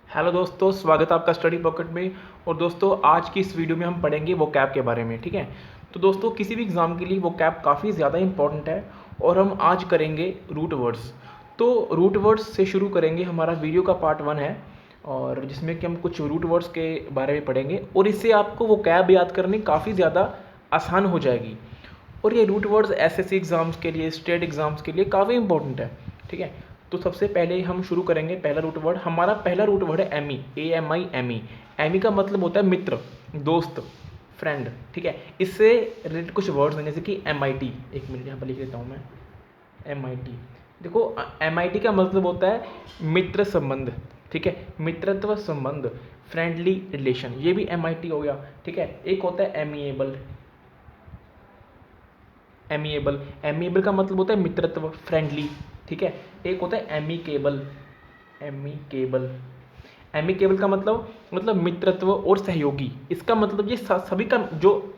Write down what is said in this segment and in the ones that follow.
Hello दोस्तों, स्वागत है आपका स्टडी पॉकेट में। और दोस्तों, आज की इस वीडियो में हम पढ़ेंगे वोकैब के बारे में। ठीक है, तो दोस्तों किसी भी एग्ज़ाम के लिए वोकैब काफ़ी ज़्यादा इंपॉर्टेंट है और हम आज करेंगे रूट वर्ड्स। तो रूट वर्ड्स से शुरू करेंगे, हमारा वीडियो का पार्ट 1 है और जिसमें कि हम कुछ रूट वर्ड्स के बारे में पढ़ेंगे और इससे आपको वोकैब याद करनी काफ़ी ज़्यादा आसान हो जाएगी। और ये रूट वर्ड्स एसएससी एग्ज़ाम्स के लिए, स्टेट एग्ज़ाम्स के लिए काफ़ी इंपॉर्टेंट है। ठीक है, तो सबसे पहले हम शुरू करेंगे। पहला रूट वर्ड, हमारा पहला रूट वर्ड है एमी, AMI, एमी। एमी का मतलब होता है मित्र, दोस्त, फ्रेंड। ठीक है, इससे रिलेटेड कुछ वर्ड्स हैं जैसे कि MIT। एक मिनट यहाँ पर लिख देता हूँ मैं, MIT। देखो, MIT का मतलब होता है मित्र संबंध। ठीक है, मित्रत्व संबंध, फ्रेंडली रिलेशन, ये भी MIT हो गया। ठीक है, एक होता है एमिएबल। एमिएबल, एमिएबल का मतलब होता है मित्रत्व, फ्रेंडली। ठीक है, एक होता है एमिकेबल। एमिकेबल, एमिकेबल का मतलब मित्रत्व और सहयोगी। इसका मतलब ये सभी का जो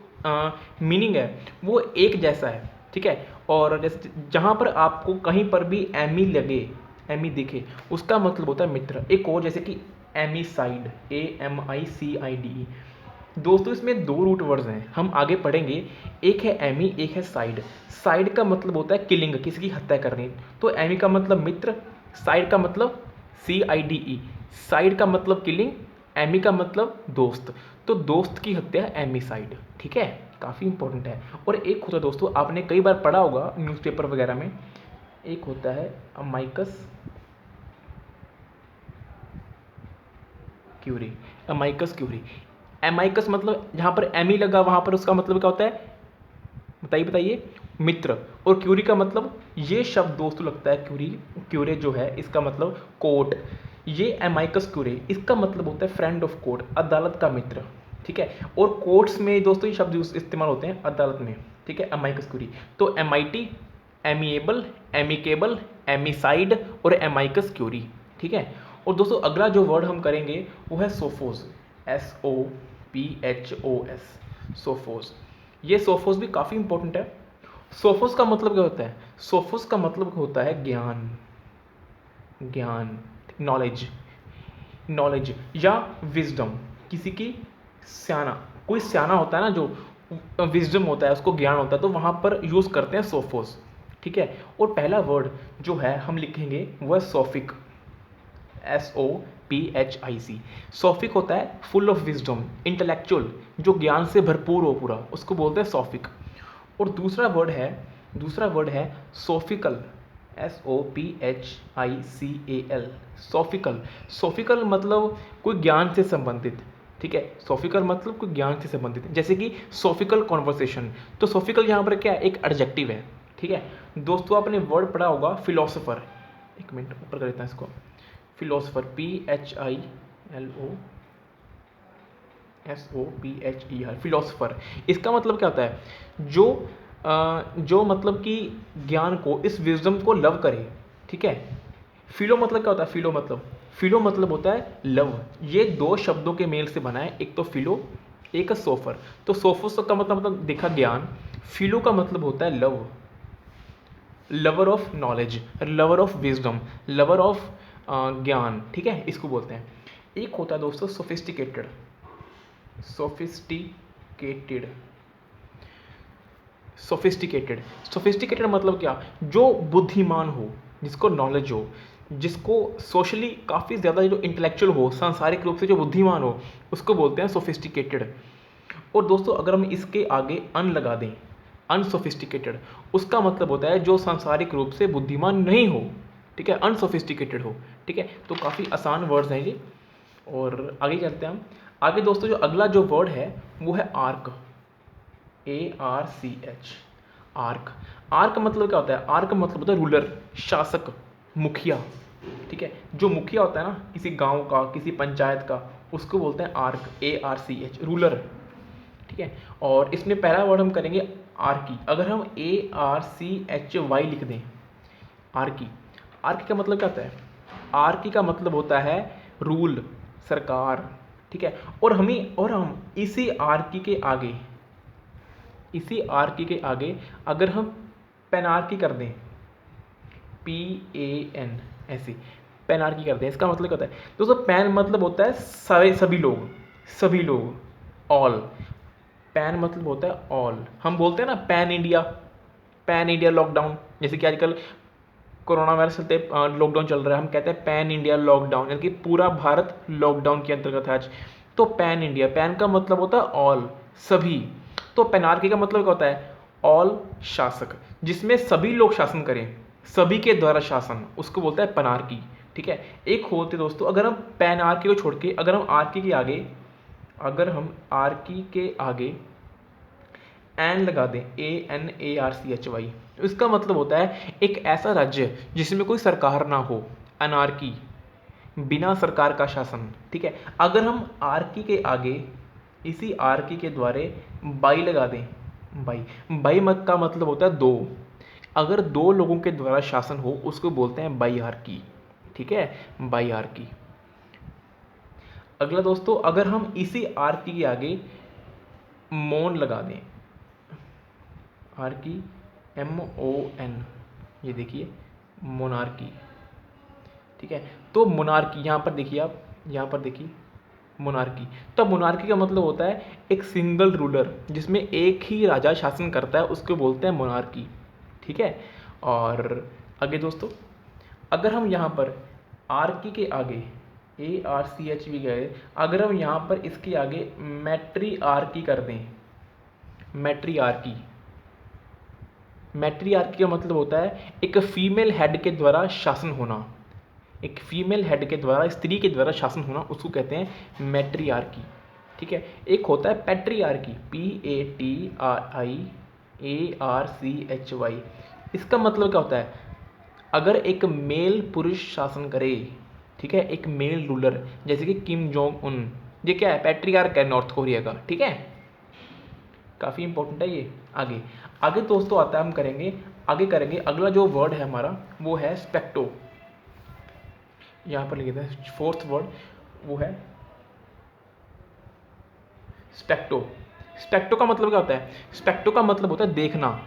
मीनिंग है वो एक जैसा है। ठीक है, और जैसे जहाँ पर आपको कहीं पर भी एमी लगे, एमी दिखे, उसका मतलब होता है मित्र। एक और जैसे कि एमिसाइड, AMICIDE। दोस्तों इसमें दो रूट वर्ड्स हैं, हम आगे पढ़ेंगे। एक है एमी, एक है साइड। साइड का मतलब होता है किलिंग, किसी की हत्या करनी। तो एमी का मतलब मित्र, साइड का मतलब CIDE। साइड का मतलब किलिंग, एमी का मतलब दोस्त। तो दोस्त की हत्या एमिसाइड। ठीक है, काफ़ी इंपॉर्टेंट है। और एक होता है दोस्तों, आपने कई बार पढ़ा होगा न्यूज़पेपर वगैरह में, एक होता है amicus curiae. Amicus curiae, amicus मतलब जहाँ पर एमी लगा वहाँ पर उसका मतलब क्या होता है, बताइए बताइए, मित्र। और क्यूरी का मतलब, ये शब्द दोस्तों लगता है क्यूरी, क्यूरे जो है इसका मतलब कोर्ट। ये एमाइकस क्यूरे, इसका मतलब होता है फ्रेंड ऑफ कोर्ट, अदालत का मित्र। ठीक है, और कोर्ट्स में दोस्तों ये शब्द इस्तेमाल होते हैं अदालत में। ठीक है, एमाइकस क्यूरी। तो MIT, एमिएबल, एमिकेबल, एमिसाइड और एमाइकस क्यूरी। ठीक है, और दोस्तों अगला जो वर्ड हम करेंगे वो है सोफोस, SOPHOS, सोफोस। ये सोफोस भी काफ़ी इंपॉर्टेंट है। सोफोस का मतलब क्या होता है? सोफोस का मतलब होता है ज्ञान, ज्ञान, नॉलेज, नॉलेज या विजडम। किसी की सियाना, कोई सियाना होता है ना, जो विजडम होता है, उसको ज्ञान होता है, तो वहाँ पर यूज़ करते हैं सोफोस। ठीक है, और पहला वर्ड जो है हम लिखेंगे वो है सोफिक, SOPHIC। सोफिक होता है फुल ऑफ विजडम, इंटेलेक्चुअल, जो ज्ञान से भरपूर हो पूरा, उसको बोलते हैं सोफिक। और दूसरा वर्ड है सोफिकल, SOPHICAL, सोफिकल। सोफिकल मतलब कोई ज्ञान से संबंधित। ठीक है, सोफिकल मतलब कोई ज्ञान से संबंधित, जैसे कि सोफिकल कॉन्वर्सेशन। तो सोफिकल यहाँ पर क्या है, एक एडजेक्टिव है। ठीक है, दोस्तों आपने वर्ड पढ़ा होगा फिलोसोफर। एक मिनट ऊपर कर देता है इसको, फिलोसोफर, PHILOSOPHER, फिलोसोफर। इसका मतलब क्या होता है, जो मतलब कि ज्ञान को, इस विजडम को लव करे। ठीक है, फिलो मतलब क्या होता है, फिलो मतलब होता है लव। ये दो शब्दों के मेल से बना है, एक तो फिलो, एक है सोफर। तो सोफोस का मतलब देखा ज्ञान, फिलो का मतलब होता है love, lover of knowledge, lover of wisdom, lover of ज्ञान। ठीक है, इसको बोलते हैं। एक होता है दोस्तों सोफिस्टिकेटेड, सोफिस्टिकेटेड, सोफिस्टिकेटेड। सोफिस्टिकेटेड मतलब क्या, जो बुद्धिमान हो, जिसको नॉलेज हो, जिसको सोशली काफ़ी ज़्यादा, जो इंटेलेक्चुअल हो, सांसारिक रूप से जो बुद्धिमान हो, उसको बोलते हैं सोफिस्टिकेटेड। और दोस्तों अगर हम इसके आगे अन लगा दें, अनसोफिस्टिकेटेड, उसका मतलब होता है जो सांसारिक रूप से बुद्धिमान नहीं हो। ठीक है, अनसोफिस्टिकेटेड हो। ठीक है, तो काफ़ी आसान वर्ड्स हैं ये। और आगे चलते हैं हम। आगे दोस्तों जो अगला जो वर्ड है वो है आर्क, ARCH, आर्क। आर्क मतलब क्या होता है, आर्क मतलब होता है रूलर, शासक, मुखिया। ठीक है, जो मुखिया होता है ना किसी गांव का, किसी पंचायत का, उसको बोलते हैं आर्क, ARCH, रूलर। ठीक है, और इसमें पहला वर्ड हम करेंगे आर्की। अगर हम ARCHY लिख दें, आर्की, आर्की का मतलब क्या होता है, आर्की का मतलब होता है रूल, सरकार। ठीक है, और हम इसी आर्की के आगे अगर हम पेनार्की कर दें, PAN, ऐसे पैनार्की करते हैं। इसका मतलब क्या होता है दोस्तों, पैन मतलब होता है सारे, सभी लोग, ऑल। पैन मतलब होता है ऑल। हम बोलते हैं ना पैन इंडिया लॉकडाउन, जैसे कि आजकल कोरोना वायरस चलते लॉकडाउन चल रहा है, हम कहते हैं पैन इंडिया लॉकडाउन, यानी कि पूरा भारत लॉकडाउन के अंतर्गत है आज। तो पैन इंडिया, पैन का मतलब होता है ऑल, सभी। तो पैनार्की का मतलब क्या होता है, ऑल शासक, जिसमें सभी लोग शासन करें, सभी के द्वारा शासन, उसको बोलता है पैनार्की। ठीक है। एक होते दोस्तों, अगर हम पैनार्की को छोड़ के अगर हम आर्की के आगे, अगर हम आर्की के आगे एन लगा दें, ANARCHY, इसका मतलब होता है एक ऐसा राज्य जिसमें कोई सरकार ना हो, अनार्की, बिना सरकार का शासन। ठीक है। अगर हम आर्की के आगे इसी आर्की के द्वारे बाई लगा दें, बाई मत का मतलब होता है दो, अगर दो लोगों के द्वारा शासन हो उसको बोलते हैं बाई आर्की। ठीक है, बाई आर्की। अगला दोस्तों, अगर हम इसी आर्की के आगे मौन लगा दें, आर्की MON, ये देखिए मोनार्की। ठीक है। तो मोनार्की, यहाँ पर देखिए आप, यहाँ पर देखिए मोनार्की। तो मोनार्की का मतलब होता है एक सिंगल रूलर, जिसमें एक ही राजा शासन करता है, उसको बोलते हैं मोनार्की। ठीक है। और आगे दोस्तों, अगर हम यहाँ पर आर्की के आगे ARCHY गए, अगर हम यहाँ पर इसके आगे मैट्रिआर्की कर दें, मैट्रिआर्की का मतलब होता है एक फीमेल हेड के द्वारा शासन होना, एक फीमेल हेड के द्वारा, स्त्री के द्वारा शासन होना, उसको कहते हैं मैट्रिआर्की। ठीक है। एक होता है पैट्रिआर्की, PATRIARCHY। इसका मतलब क्या होता है, अगर एक मेल पुरुष शासन करे, ठीक है, एक मेल रूलर, जैसे कि किम जोंग उन, ये क्या है, पैट्रियार्क है नॉर्थ कोरिया का। ठीक है, काफ़ी इंपॉर्टेंट है ये। आगे आगे दोस्तों आता है, हम करेंगे अगला जो वर्ड है हमारा, वो है स्पेक्टो। यहाँ पर लिखे थे फोर्थ वर्ड, वो है स्पेक्टो। स्पेक्टो का मतलब क्या होता है, स्पेक्टो का मतलब होता है देखना,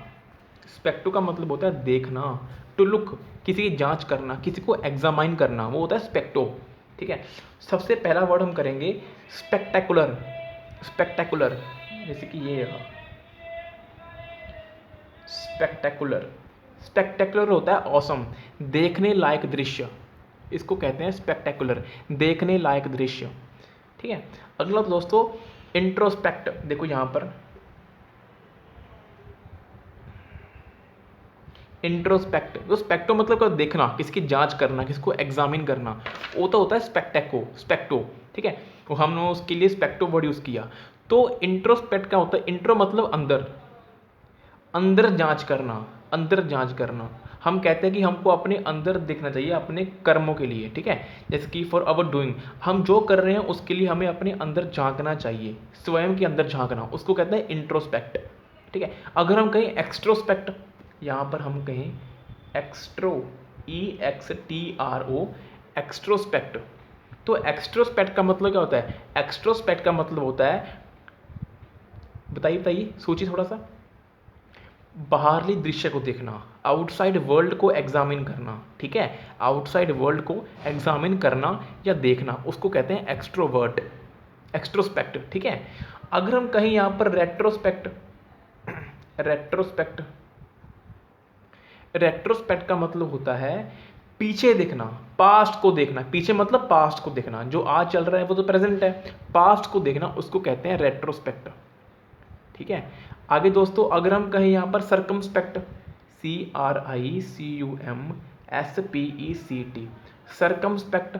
स्पेक्टो का मतलब होता है देखना, टू लुक, किसी की जांच करना, किसी को एग्जामाइन करना, वो होता है स्पेक्टो। ठीक है। सबसे पहला वर्ड हम करेंगे स्पेक्टेकुलर। स्पेक्टेकुलर, जैसे कि ये रहा स्पेक्टेकुलर। स्पेक्टेकुलर होता है ऑसम, देखने लायक दृश्य, इसको कहते हैं स्पेक्टेकुलर, देखने लायक दृश्य। ठीक है। अगला दोस्तों इंट्रोस्पेक्ट, देखो यहाँ पर इंट्रोस्पेक्ट, तो स्पेक्टो मतलब क्या, देखना, किसकी जांच करना, किसको एग्जामिन करना, वो तो होता है स्पेक्टो। ठीक है, तो हमने उसके लिए स्पेक्टो वर्ड यूज किया। तो इंट्रोस्पेक्ट क्या होता है, इंट्रो मतलब अंदर जांच करना। हम कहते हैं कि हमको अपने अंदर देखना चाहिए, अपने कर्मों के लिए। ठीक है, जैसे कि फॉर अवर डूइंग, हम जो कर रहे हैं उसके लिए हमें अपने अंदर झांकना चाहिए, स्वयं के अंदर झांकना, उसको कहते हैं इंट्रोस्पेक्ट। ठीक है। अगर हम कहें एक्सट्रोस्पेक्ट, यहाँ पर हम कहें EXTRO, एक्सट्रोस्पेक्ट, तो एक्सट्रोस्पेक्ट का मतलब क्या होता है, एक्सट्रोस्पेक्ट का मतलब होता है, बताइए सोचिए थोड़ा सा, बाहरली दृश्य को देखना, आउटसाइड वर्ल्ड को एग्जामिन करना। ठीक है, आउटसाइड वर्ल्ड को एग्जामिन करना या देखना, उसको कहते हैं एक्सट्रोस्पेक्ट। ठीक है। अगर हम कहीं यहाँ पर रेट्रोस्पेक्ट का मतलब होता है पीछे देखना, पास्ट को देखना, पीछे मतलब पास्ट को देखना, जो आज चल रहा है वो तो प्रेजेंट है, पास्ट को देखना, उसको कहते हैं रेट्रोस्पेक्ट। ठीक है। आगे दोस्तों अगर हम कहें यहाँ पर सर्कमस्पेक्ट, CRICUMSPECT, सर्कमस्पेक्ट,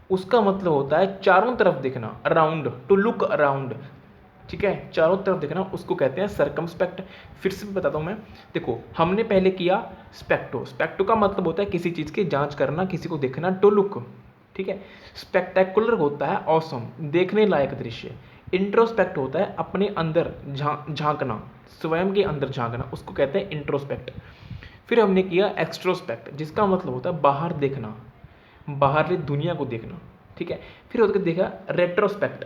उसका मतलब होता है चारों तरफ देखना, अराउंड, टू लुक अराउंड। ठीक है, चारों तरफ देखना, उसको कहते हैं सर्कमस्पेक्ट। फिर से बताता हूँ मैं, देखो हमने पहले किया स्पेक्टो का मतलब होता है किसी चीज़ की जांच करना, किसी को देखना, टू लुक। ठीक है। स्पेक्टेकुलर होता है ऑसम, देखने लायक दृश्य। इंट्रोस्पेक्ट होता है अपने अंदर झांकना, स्वयं के अंदर झांकना, उसको कहते हैं इंट्रोस्पेक्ट। फिर हमने किया एक्सट्रोस्पेक्ट, जिसका मतलब होता है बाहर देखना, बाहरली दुनिया को देखना। ठीक है। फिर होकर देखा रेट्रोस्पेक्ट,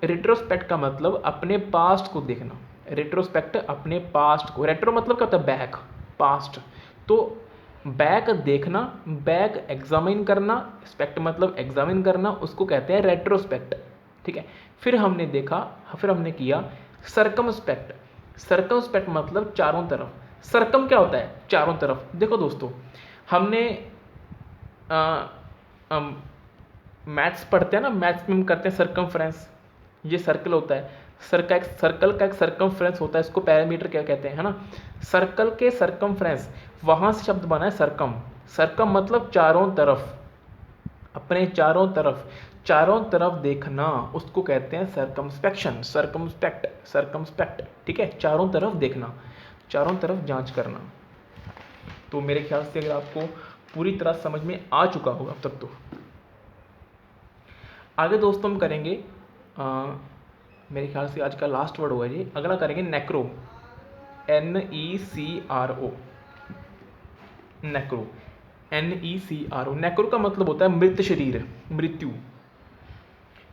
रेट्रोस्पेक्ट का मतलब अपने पास्ट को देखना, रेट्रोस्पेक्ट अपने पास्ट को, रेट्रो मतलब क्या होता है बैक, पास्ट, तो बैक देखना, बैक एग्जामिन करना, स्पेक्ट मतलब एग्जामिन करना, उसको कहते हैं रेट्रोस्पेक्ट। ठीक है, फिर हमने देखा, फिर हमने किया सरकमस्पेक्ट। सरकमस्पेक्ट मतलब चारों तरफ। सरकम क्या होता है? चारों तरफ। देखो दोस्तों, हमने मैथ्स पढ़ते हैं ना, मैथ्स में हम करते हैं सरकमफ्रेंस। ये सर्कल होता है, सर्कल का एक सरकमफ्रेंस होता है, इसको पैरामीटर क्या कहते हैं, है ना। सर्कल के सरकमफ्रेंस, वहां से शब्द बना है सरकम। सरकम मतलब चारों तरफ, अपने चारों तरफ, चारों तरफ देखना, उसको कहते हैं सर्कमस्पेक्शन, सर्कमस्पेक्ट, सर्कमस्पेक्ट। ठीक है, चारों तरफ देखना, चारों तरफ जांच करना। तो मेरे ख्याल से अगर आपको पूरी तरह समझ में आ चुका होगा अब तक तो। आगे दोस्तों हम करेंगे मेरे ख्याल से आज का लास्ट वर्ड होगा जी, अगला करेंगे नेक्रो, NECRO, नेक्रो, NECRO। नेक्रो का मतलब होता है मृत शरीर, मृत्यु,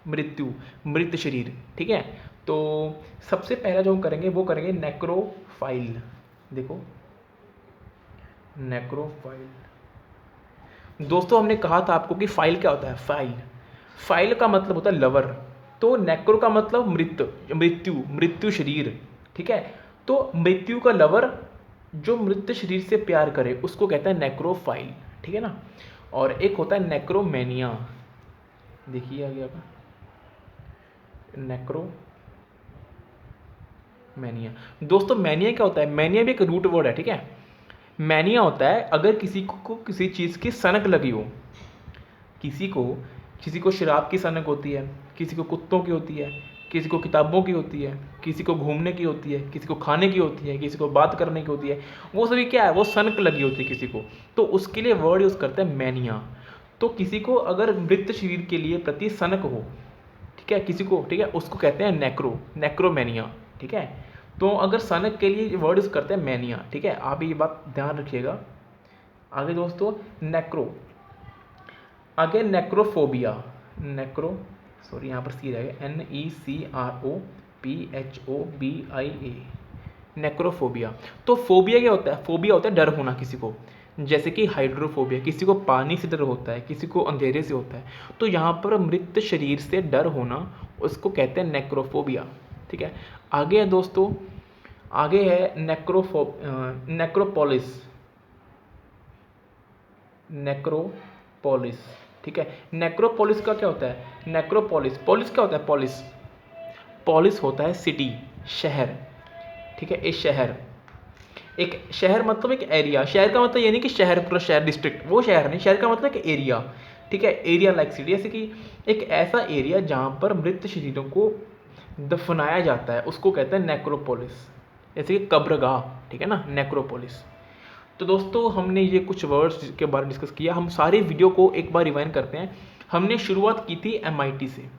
मृत्यु, मृत शरीर। ठीक है, तो सबसे पहला जो हम करेंगे वो करेंगे नेक्रोफाइल। देखो, नेक्रोफाइल। दोस्तों हमने कहा था आपको कि फाइल क्या होता है, फाइल, फाइल का मतलब होता है लवर। तो नेक्रो का मतलब मृत, मृत्यु, मृत्यु शरीर। ठीक है, तो मृत्यु का लवर जो मृत शरीर से प्यार करे उसको कहते हैं नेक्रोफाइल। ठीक है ना। और एक होता है नेक्रोमेनिया। देखिए आ गया नेक्रोमेनिया। दोस्तों मैनिया क्या होता है? मैनिया भी एक रूट वर्ड है। ठीक है, मैनिया होता है अगर किसी को किसी चीज़ की सनक लगी हो, किसी को शराब की सनक होती है, किसी को कुत्तों की होती है, किसी को किताबों की होती है, किसी को घूमने की होती है, किसी को खाने की होती है, किसी को बात करने की होती है, वो सभी क्या है, वो सनक लगी होती है किसी को, तो उसके लिए वर्ड यूज़ करते हैं मैनिया। तो किसी को अगर मृत शरीर के लिए प्रति सनक हो, ठीक है, किसी को, ठीक है, उसको कहते हैं नेक्रोमेनिया। ठीक है, तो अगर सनक के लिए वर्ड यूज़ करते हैं मैनिया। ठीक है, आप ये बात ध्यान रखिएगा। आगे दोस्तों नेक्रो, आगे नेक्रोफोबिया, यहाँ पर सी रहेगा, NECROPHOBIA, नेक्रोफोबिया। तो फोबिया क्या होता है? फोबिया होता है डर होना किसी को, जैसे कि हाइड्रोफोबिया, किसी को पानी से डर होता है, किसी को अंधेरे से होता है। तो यहाँ पर मृत शरीर से डर होना, उसको कहते हैं नेक्रोफोबिया। ठीक है, आगे है दोस्तों, आगे है नेक्रोपोलिस, नेक्रोपोलिस। ठीक है, नेक्रोपोलिस का क्या होता है? नेक्रोपोलिस, पोलिस क्या होता है? पोलिस, पोलिस होता है सिटी, शहर। ठीक है, एक शहर, एक शहर मतलब एक एरिया। शहर का मतलब ये नहीं कि शहर पूरा शहर डिस्ट्रिक्ट, वो शहर नहीं, शहर का मतलब एक एरिया। ठीक है, एरिया लाइक सिटी, जैसे कि एक ऐसा एरिया जहाँ पर मृत शरीरों को दफनाया जाता है, उसको कहते हैं नेक्रोपोलिस। जैसे कि कब्रगाह, ठीक है ना, नेक्रोपोलिस। तो दोस्तों हमने ये कुछ वर्ड्स के बारे में डिस्कस किया। हम सारे वीडियो को एक बार रिवाइंड करते हैं। हमने शुरुआत की थी MIT से।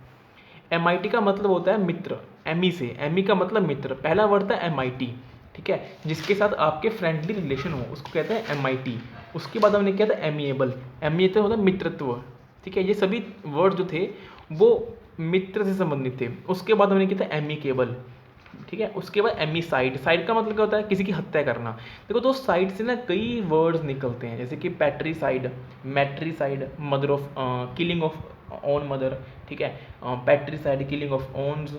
MIT का मतलब होता है मित्र, ME से, ME का मतलब मित्र। पहला वर्ड था MIT, ठीक है, जिसके साथ आपके फ्रेंडली रिलेशन हो उसको कहते हैं MIT। उसके बाद हमने किया था एमिएबल, एमिएबल होता है मित्रत्व। ठीक है, ये सभी वर्ड जो थे वो मित्र से संबंधित थे। उसके बाद हमने किया था एमिकेबल। ठीक है, उसके बाद एमीसाइड, साइड का मतलब क्या होता है? किसी की हत्या करना। देखो दोस्त, साइड से ना कई वर्ड्स निकलते हैं, जैसे कि patricide, matricide, mother of, killing of own mother. ठीक है, patricide, killing of one's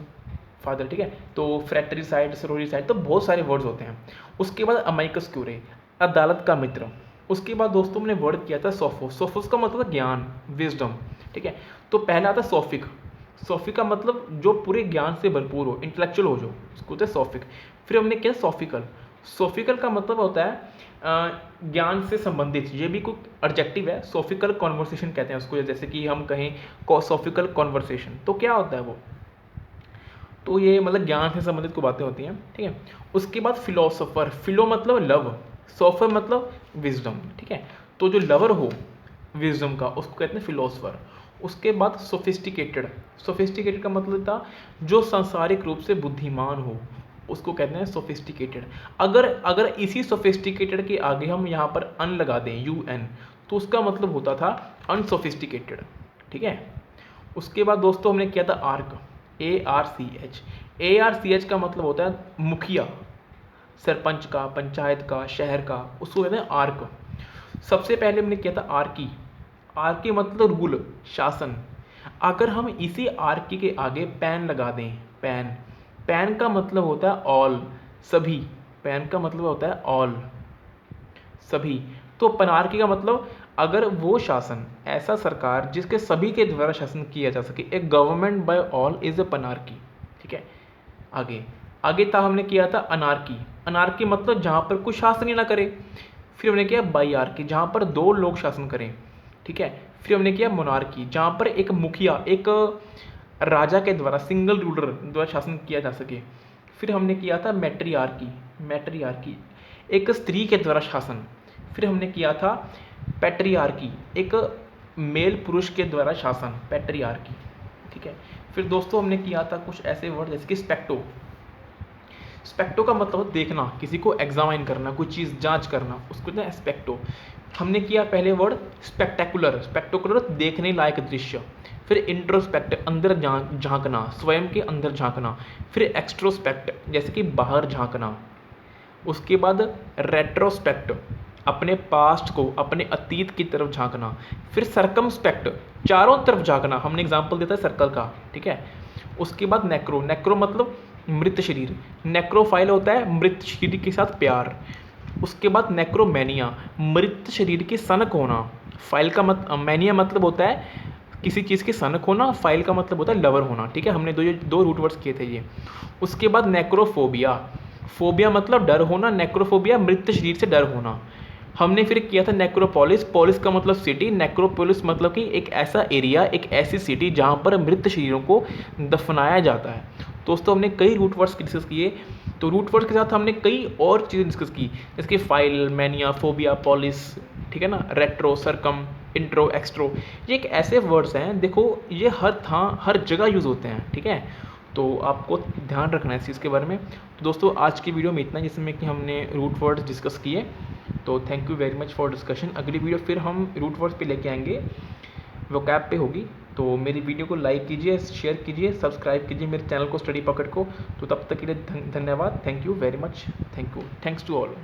father. ठीक है, तो फ्रैट्रीसाइड, सरोरीसाइड, तो बहुत सारे वर्ड्स होते हैं। उसके बाद अमाइकस क्यूरे, अदालत का मित्र। उसके बाद दोस्तों हमने वर्ड किया था सोफोस। सोफोस का मतलब ज्ञान, विजडम। ठीक है, तो पहला था सोफिक। सोफिक का मतलब जो पूरे ज्ञान से भरपूर हो, इंटेलेक्चुअल हो, जो उसको होता है सोफिक। फिर हमने किया सोफिकल। सोफिकल का मतलब होता है ज्ञान से संबंधित, ये भी कोई एडजेक्टिव है। सोफिकल कॉन्वर्सेशन कहते हैं उसको, जैसे कि हम कहें सोफिकल कॉन्वर्सेशन, तो क्या होता है वो? तो ये मतलब ज्ञान से संबंधित को बातें होती हैं। ठीक है, उसके बाद फिलोसोफर, फिलो मतलब लव, सोफर मतलब विजडम। ठीक है, तो जो लवर हो विजडम का उसको कहते हैं फिलोसोफर। उसके बाद सोफिस्टिकेटेड, सोफिस्टिकेटेड का मतलब था जो सांसारिक रूप से बुद्धिमान हो, उसको कहते हैं सोफिस्टिकेटेड। अगर इसी सोफिस्टिकेटेड के आगे हम यहाँ पर अन लगा दें, UN, तो उसका मतलब होता था अनसोफिस्टिकेटेड। ठीक है, उसके बाद दोस्तों हमने किया था आर्क, ARCH। ARCH का मतलब होता है मुखिया, सरपंच का, पंचायत का, शहर का, उसको कहते हैं आर्क। सबसे पहले हमने किया था आर्की। आर्की मतलब रूल, शासन। अगर हम इसी आर्की के आगे पैन लगा दें, पैन, पैन का मतलब होता है ऑल, सभी। पैन का मतलब होता है ऑल, सभी। तो पनार्की का मतलब अगर वो शासन, ऐसा सरकार जिसके सभी के द्वारा शासन किया जा सके, एक government by all is a panarchy. ठीक है। आगे आगे था हमने किया था अनार्की। अनार्की मतलब जहाँ पर कोई शासन ही ना करे। फिर हमने किया बाईआर्की, जहाँ पर दो लोग शासन करें। ठीक है। फिर हमने किया मोनार्की, जहाँ पर एक मुखिया, एक राजा के द्वारा, सिंगल रूलर द्वारा शासन किया जा सके। फिर हमने किया था मैट्रियार्की। मैट्रियार्की एक स्त्री के द्वारा शासन। फिर हमने किया था पैट्रियार्की, एक मेल पुरुष के द्वारा शासन, पैट्रियार्की। ठीक है। फिर दोस्तों हमने किया था कुछ ऐसे वर्ड जैसे कि स्पेक्टो। स्पेक्टो का मतलब देखना, किसी को एग्जामाइन करना, कोई चीज़ जांच करना, उसको ना स्पेक्टो। हमने किया पहले वर्ड स्पेक्टेकुलर। स्पेक्टेकुलर देखने लायक दृश्य। फिर इंट्रोस्पेक्ट, अंदर झांकना, स्वयं के अंदर झांकना। फिर एक्सट्रोस्पेक्ट, जैसे कि बाहर झांकना। उसके बाद रेट्रोस्पेक्ट, अपने पास्ट को, अपने अतीत की तरफ झांकना। फिर सर्कमस्पेक्ट, चारों तरफ झांकना। हमने एग्जाम्पल देता है सर्कल का। ठीक है। उसके बाद नेक्रो। नेक्रो मतलब मृत शरीर। नेक्रोफाइल होता है मृत शरीर के साथ प्यार। उसके बाद नेक्रोमैनिया, मृत शरीर के सनक होना। फाइल का मैनिया मतलब होता है किसी चीज़ के सनक होना। फाइल का मतलब होता है लवर होना। ठीक है। हमने दो रूट वर्ड्स किए थे ये। उसके बाद नेक्रोफोबिया। फोबिया मतलब डर होना, नेक्रोफोबिया मृत शरीर से डर होना। हमने फिर किया था नेक्रोपोलिस। पोलिस का मतलब सिटी, नेक्रोपोलिस मतलब कि एक ऐसा एरिया, एक ऐसी सिटी जहाँ पर मृत शरीरों को दफनाया जाता है। दोस्तों हमने कई रूट वर्ड्स डिस्कस किए। तो रूट वर्ड के साथ हमने कई और चीज़ें डिस्कस की, जैसे कि फाइल, मैनिया, फोबिया, पॉलिस। ठीक है ना। रेट्रो, सरकम, इंट्रो, एक्सट्रो, ये एक ऐसे वर्ड्स हैं, देखो ये हर जगह यूज़ होते हैं। ठीक है। तो आपको ध्यान रखना है इस चीज़ के बारे में। तो दोस्तों आज की वीडियो में इतना, जिसमें कि हमने रूट वर्ड्स डिस्कस किए। तो thank you very much for discussion. अगली वीडियो फिर हम रूट वर्ड्स पे लेके आएंगे, वोकैब पे होगी। तो मेरी वीडियो को लाइक कीजिए, शेयर कीजिए, सब्सक्राइब कीजिए मेरे चैनल को, स्टडी पॉकेट को। तो तब तक के लिए धन्यवाद। Thank you very much. Thanks to all.